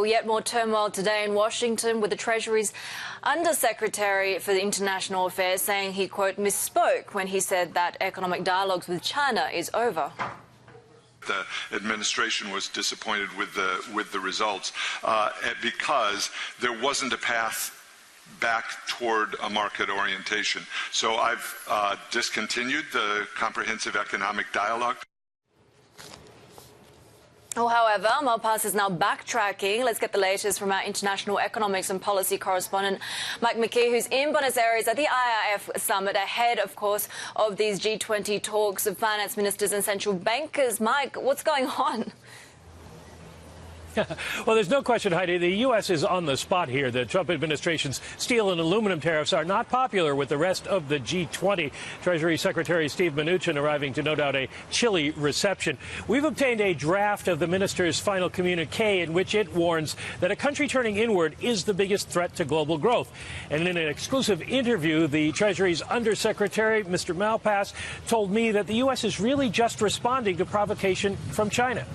Yet more turmoil today in Washington, with the Treasury's Undersecretary for International Affairs saying he, quote, misspoke when he said that economic dialogues with China is over. The administration was disappointed with the results because there wasn't a path back toward a market orientation. So I've discontinued the comprehensive economic dialogue. Well, however, Malpass is now backtracking. Let's get the latest from our international economics and policy correspondent, Mike McKee, who's in Buenos Aires at the IIF summit ahead, of course, of these G20 talks of finance ministers and central bankers. Mike, what's going on? Well, there's no question, Heidi, the U.S. is on the spot here. The Trump administration's steel and aluminum tariffs are not popular with the rest of the G20. Treasury Secretary Steve Mnuchin arriving to no doubt a chilly reception. We've obtained a draft of the minister's final communique in which it warns that a country turning inward is the biggest threat to global growth. And in an exclusive interview, the Treasury's Undersecretary, Mr. Malpass, told me that the U.S. is really just responding to provocation from China.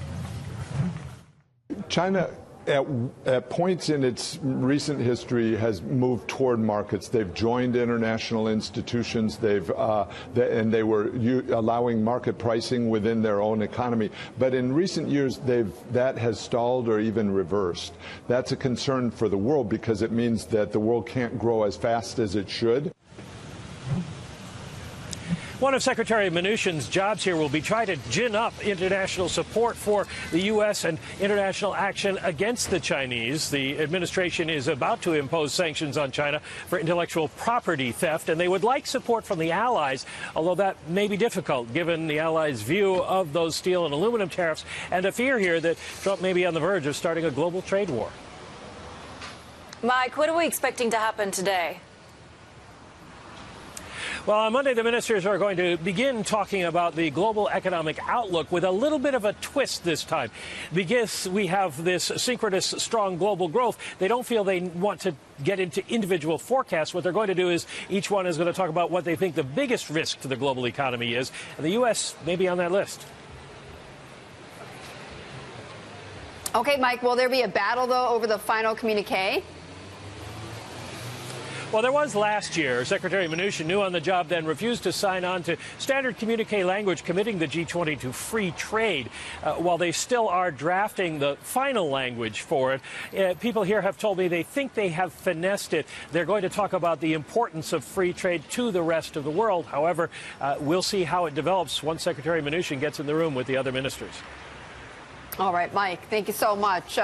China, at points in its recent history, has moved toward markets. They've joined international institutions. They were allowing market pricing within their own economy. But in recent years, that has stalled or even reversed. That's a concern for the world because it means that the world can't grow as fast as it should. One of Secretary Mnuchin's jobs here will be try to gin up international support for the U.S. and international action against the Chinese. The administration is about to impose sanctions on China for intellectual property theft, and they would like support from the allies, although that may be difficult given the allies' view of those steel and aluminum tariffs and a fear here that Trump may be on the verge of starting a global trade war. Mike, what are we expecting to happen today? Well, on Monday, the ministers are going to begin talking about the global economic outlook with a little bit of a twist this time. Because we have this synchronous, strong global growth, they don't feel they want to get into individual forecasts. What they're going to do is each one is going to talk about what they think the biggest risk to the global economy is. And the U.S. may be on that list. Okay, Mike, will there be a battle, though, over the final communique? Well, there was last year. Secretary Mnuchin, new on the job then, refused to sign on to standard communique language committing the G20 to free trade. While they still are drafting the final language for it, people here have told me they think they have finessed it. They're going to talk about the importance of free trade to the rest of the world. However, we'll see how it develops once Secretary Mnuchin gets in the room with the other ministers. All right, Mike, thank you so much.